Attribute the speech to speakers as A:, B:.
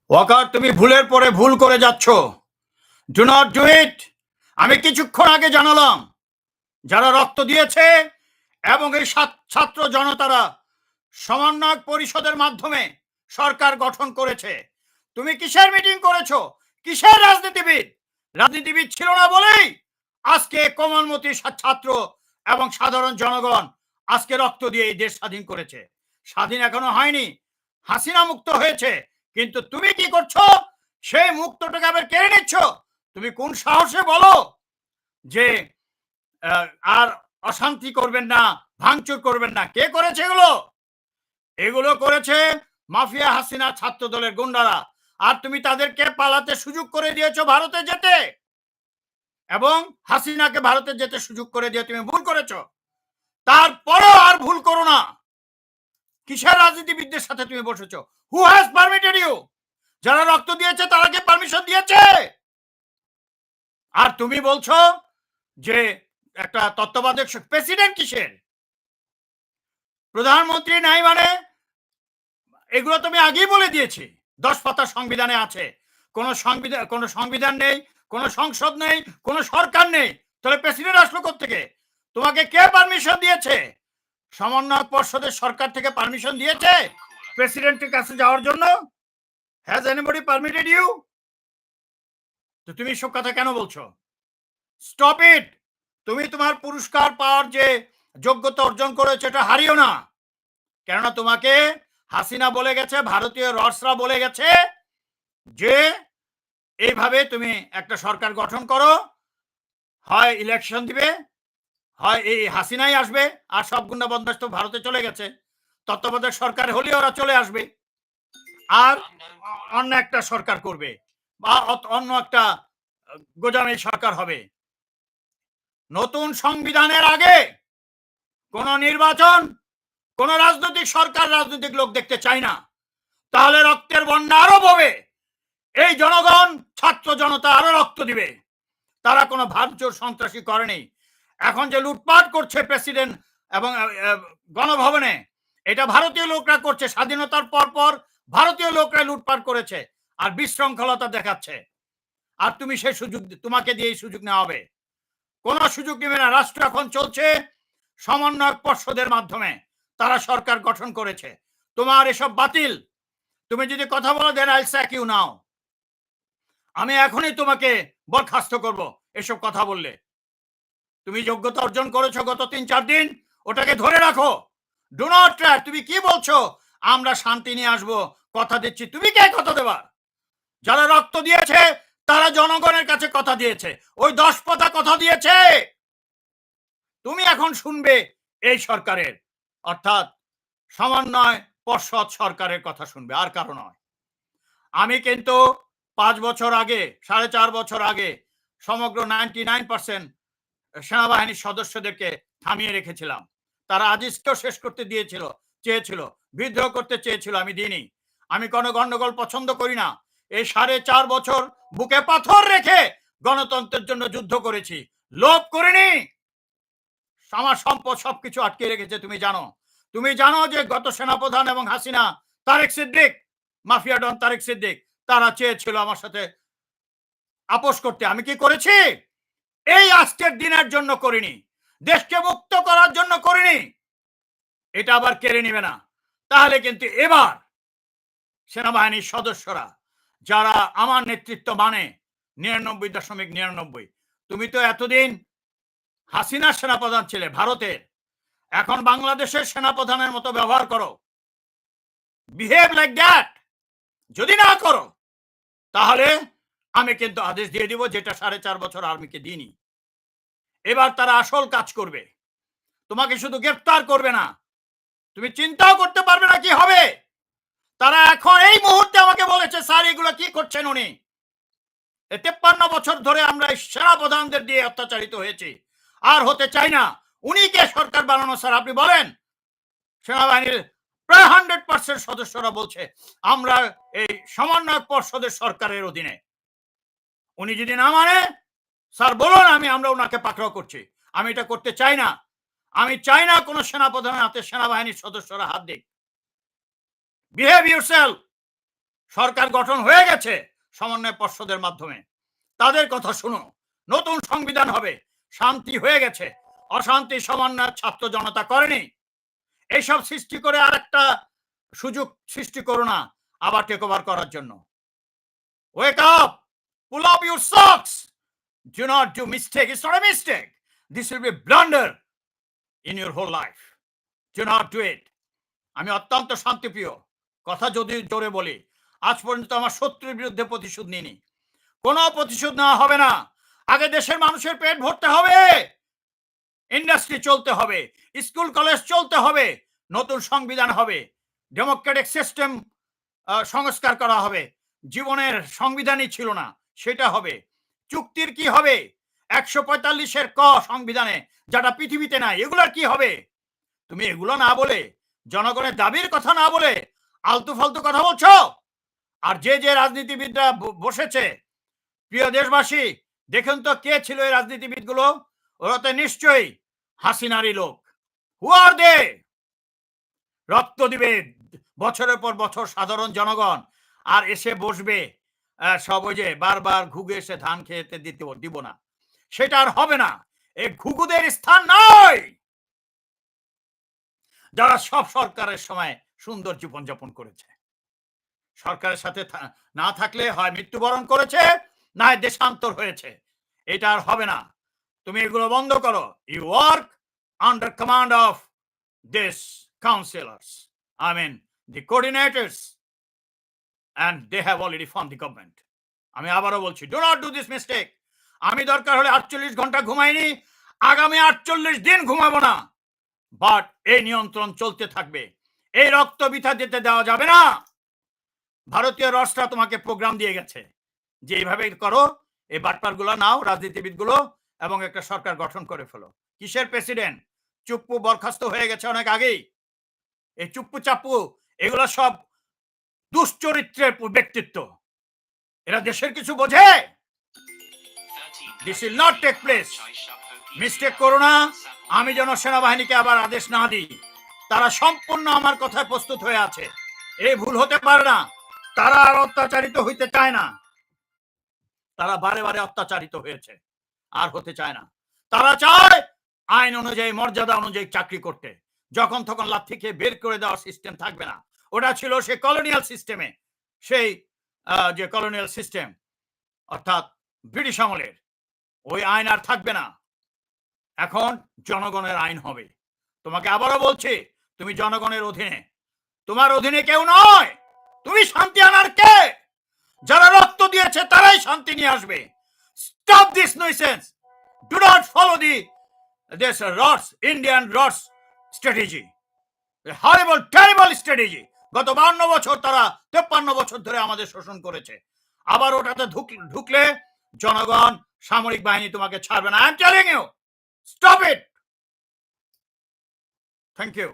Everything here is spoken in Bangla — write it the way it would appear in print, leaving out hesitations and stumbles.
A: ওয়াকার, তুমি ভুলের পরে ভুল করে যাচ্ছ। Do not do it. আমি কিছুক্ষণ আগে জানালাম যারা রক্ত দিয়েছে এবং এই ছাত্র জনতারা সমন্বয়ক পরিষদের মাধ্যমে সরকার গঠন করেছে। তুমি কিসের মিটিং করেছো? কিসের রাজনীতিবিদ? রাজনীতিবিদ ছিল না বলেই আজকে কোমলমতি ছাত্র এবং সাধারণ জনগণ আজকে রক্ত দিয়ে এই দেশ স্বাধীন করেছে। স্বাধীন এখনো হয়নি, হাসিনা মুক্ত হয়েছে, কিন্তু তুমি কি করছো? সেই মুক্তটাকে আবার কেড়ে নিচ্ছ। তুমি কোন সাহসে বলো যে আর অশান্তি করবেন না, ভাঙচুর করবেন না? কে করেছে এগুলো? এগুলো করেছে মাফিয়া হাসিনা ছাত্র দলের গুন্ডারা। আর তুমি তাদেরকে পালাতে সুযোগ করে দিয়েছো ভারতে যেতে, এবং হাসিনাকে ভারতে যেতে সুযোগ করে দিয়ে তুমি ভুল করেছো। তারপরেও আর ভুল করো না। কিসের রাজনীতিবিদদের সাথে তুমি বসেছো? Who has permitted you? যারা রক্ত দিয়েছে তারা কি পারমিশন দিয়েছে? আর তুমি বলছো যে একটা তত্ত্বাবধায়ক প্রেসিডেন্ট কিসের? প্রধানমন্ত্রী নাই মানে? এগুলো তুমি আগেই বলে দিয়েছি, 10 পাতা সংবিধানে আছে। কোনো সংবিধান নেই, কোনো সংসদ নেই, কোনো সরকার নেই, তাহলে প্রেসিডেন্ট আসলো কোত্থেকে? তোমাকে কে পারমিশন দিয়েছে? সমন্বয়ক পর্ষদের সরকার থেকে পারমিশন দিয়েছে প্রেসিডেন্টের কাছে যাওয়ার জন্য? Has anybody permitted you? তো তুমি সব কথা কেন বলছো? Stop it. তুমি তোমার পুরস্কার পাওয়ার যে যোগ্যতা অর্জন করেছো এটা হারিও না। কেননা তোমাকে হাসিনা বলে গেছে, ভারতীয় রসরা বলে গেছে যে এইভাবে তুমি একটা সরকার গঠন করো, হয় ইলেকশন দিবে, হয় এই হাসিনাই আসবে, আর সব গুন্ডা বন্দোবস্ত ভারতে চলে গেছে, তত্ত্বাবধায়ক সরকার হলে ওরা চলে আসবে আর অন্য একটা সরকার করবে, বা অন্য একটা গোজামিল সরকার হবে। নতুন সংবিধানের আগে কোন নির্বাচন, কোন রাজনৈতিক সরকার, রাজনৈতিক লোক দেখতে চাই না। তাহলে রক্তের বন্যা আরো ববে, এই জনগণ, ছাত্র জনতা আরো রক্ত দিবে। তারা কোনো ভাঙচুর সন্ত্রাসী করেনি। এখন যে লুটপাট করছে প্রেসিডেন্ট এবং গণভবনে, এটা ভারতীয় লোকরা করছে। স্বাধীনতার পর ভারতীয় লোকরা লুটপাট করেছে আর বিশৃঙ্খলতা দেখাচ্ছে। আর তুমি সেই সুযোগ, তোমাকে দিয়ে সুযোগ নেওয়া হবে? কোনো সুযোগ নেবে না। রাষ্ট্র এখন চলছে সমন্বয়ক পর্ষদের মাধ্যমে, তারা সরকার গঠন করেছে। তোমার এসব বাতিল। তুমি যদি কথা বলো দেন আইল স্যাক ইউ নাও। আমি এখনই তোমাকে বরখাস্ত করব এসব কথা বললে। তুমি যোগ্যতা অর্জন করেছো গত 3-4 দিন, ওটাকে ধরে রাখো। Do not try. তুমি কি বলছো? আমরা শান্তি নিয়ে আসবো, কথা দিচ্ছি। তুমি কে কথা দেবা? যারা রক্ত দিয়েছে তারা জনগণের কাছে কথা দিয়েছে, ওই 10 পাতা কথা দিয়েছে। তুমি এখন শুনবে এই সরকারের, অর্থাৎ সমন্বয় পর্ষদ সরকারের কথা শুনবে, আর কারো নয়। আমি কিন্তু 5 বছর আগে, 4.5 বছর আগে সমগ্র 99% সেনাবাহিনীর সদস্যদেরকে থামিয়ে রেখেছিলাম। তারা আজিজকেও শেষ করতে চেয়েছিল, বিদ্রোহ করতে চেয়েছিল, আমি দিইনি। আমি কোনো গন্ডগোল পছন্দ করি না। এই 4.5 বছর বুকে পাথর রেখে গণতন্ত্রের জন্য যুদ্ধ করেছি, লোভ করিনি। আমার সম্পদ সবকিছু আটকে রেখেছে। তুমি জানো যে গত সেনাপ্রধান এবং হাসিনা, তারেক সিদ্দিক, মাফিয়া ডন তারেক সিদ্দিক, তারা চেয়েছিল আমার সাথে আপোষ করতে। আমি কি করেছি? এই আজকের দিনের জন্য করিনি, দেশকে মুক্ত করার জন্য করিনি। এটা আবার কেড়ে নিবে না। তাহলে কিন্তু এবার সেনাবাহিনীর সদস্যরা যারা আমার নেতৃত্ব মানে 99.99, তুমি তো এতদিন হাসিনার সেনাপ্রধান ছিলে ভারতের, এখন বাংলাদেশের সেনাপ্রধানের মতো ব্যবহার করো। Behave like that. যদি না করো তাহলে আমি কিন্তু আদেশ দিয়ে দিব, যেটা 4.5 বছর আর্মিকে দিইনি। এবার তারা আসল কাজ করবে। তোমাকে শুধু গ্রেফতার করবে না, তুমি চিন্তাও করতে পারবে না কি হবে। তারা এখন এই মুহূর্তে আমাকে বলেছে, স্যার এগুলো কি করছেন উনি? 53 বছর ধরে আমরা সেনাপ্রধানদের দিয়ে অত্যাচারিত হয়েছি, আর হতে চাই না। উনি কে সরকার বানানো স্যার? আপনি বলেন। সেনাবাহিনীর প্রায় 100% সদস্যরা বলছে আমরা এই সমন্বয়ক পর্ষদের সরকারের অধীনে। উনি যদি না মানে, স্যার বলুন, আমরা ওনাকে পাকড়াও করছি। আমি এটা করতে চাই না। আমি চাই না কোনো সেনাপ্রধানের হাতে সেনাবাহিনীর সদস্যরা হাত দিক। Behave yourself. সরকার গঠন হয়ে গেছে সমন্বয় পর্ষদের মাধ্যমে, তাদের কথা শুনো। নতুন সংবিধান হবে, শান্তি হয়ে গেছে, অশান্তি সমন্বয় ছাত্র জনতা করেনি। এইসব সৃষ্টি করে আর একটা সুযোগ সৃষ্টি করো না আবার টেক ওভার করার জন্য। Wake up, pull up your socks, do not do mistake. It's not a mistake, this will be blunder in your whole life. Do not do it. আমি অত্যন্ত শান্তিপ্রিয়, কথা যদি জোরে বলি, আজ পর্যন্ত আমার শত্রুর বিরুদ্ধে প্রতিশোধ নিইনি, কোনো প্রতিশোধ নেওয়া হবে না। আগে দেশের মানুষের পেট ভরতে হবে, ইন্ডাস্ট্রি চলতে হবে, স্কুল কলেজ চলতে হবে, নতুন সংবিধান হবে, ডেমোক্রেটিক সিস্টেম সংস্কার করা হবে। জীবনের সংবিধানই ছিল না, সেটা হবে। চুক্তির কি হবে? 145-এর ক সংবিধানে যেটা পৃথিবীতে নাই, এগুলোর কি হবে? তুমি এগুলো না বলে, জনগণের দাবির কথা না বলে আলতু ফালতু কথা বলছো। আর যে যে রাজনীতিবিদরা বসেছে, প্রিয় দেশবাসী, দেখুন তো কে ছিল এই রাজনীতিবিদগুলো? ওরা তো নিশ্চয়ই হাসিনারই লোক। হু আর দে? রক্ত দিবে বছরের পর বছর সাধারণ জনগণ, আর এসে বসবে সব ওই যে বারবার ঘুঘু এসে ধান খেতে দিব না, সেটা আর হবে না। এই ঘুঘুদের স্থান নয় যারা সব সরকারের সময় সুন্দর জীবনযাপন করেছে। সরকারের সাথে না থাকলে হয় মৃত্যুবরণ করেছে, না হয় দেশান্তর হয়েছে। এটা আর হবে না। তুমি এগুলো বন্ধ করো। You work under command of this councillors, I mean the coordinators, and they have already formed the government. আমি আবারও বলছি, do not do this mistake. আমি দরকার হলে 48 ঘন্টা ঘুমাইনি, আগামী 48 দিন ঘুমাবো না, বাট এই নিয়ন্ত্রণ চলতে থাকবে। এই রক্ত বৃথা যেতে দেওয়া যাবে না। ভারতীয় রসরা তোমাকে প্রোগ্রাম দিয়ে গেছে যে এইভাবে করো, এই বাটপারগুলো নাও, রাজনীতিবিদগুলো, এবং একটা সরকার গঠন করে ফেলো। কিসের প্রেসিডেন্ট? চুপ্পু বরখাস্ত হয়ে গেছে অনেক আগেই। এই চুপ্পু চাপ্পু এগুলো সব দুশ্চরিত্রের ব্যক্তিত্ব। এরা দেশের কিছু বোঝে? This will not take place. Mistake করো না। আমি যেন সেনাবাহিনীকে আবার আদেশ না দিই। তারা সম্পূর্ণ আমার কথায় প্রস্তুত হয়ে আছে, এই ভুল হতে পারে না। তারা আর অত্যাচারিত হইতে চায় না। তারা বারে বারে অত্যাচারিত হয়েছে, আর হতে চায় না। তারা চায় আইন অনুযায়ী, মর্যাদা অনুযায়ী চাকরি করতে। যখন তখন লাথি খেয়ে বের করে দেওয়ার সিস্টেম থাকবে না। ওটা ছিল সে কলোনিয়াল সিস্টেমে, সেই যে কলোনিয়াল সিস্টেম অর্থাৎ ব্রিটিশ আমলের, ওই আইন আর থাকবে না। এখন জনগণের আইন হবে। তোমাকে আবারও বলছি, তুমি জনগণের অধীনে, তোমার অধীনে কেউ নয়। তুমি শান্তি আনার কে? যারা রক্ত দিয়েছে তারাই শান্তি নিয়ে আসবে। Stop this nonsense. Do not follow this Ross Indian Ross strategy, a horrible terrible strategy. গত 52 বছর, তারা 53 বছর ধরে আমাদের শোষণ করেছে। আবার ওটাতে ঢুকলে জনগণ, সামরিক বাহিনী তোমাকে ছাড়বে না। I am telling you, stop it. Thank you.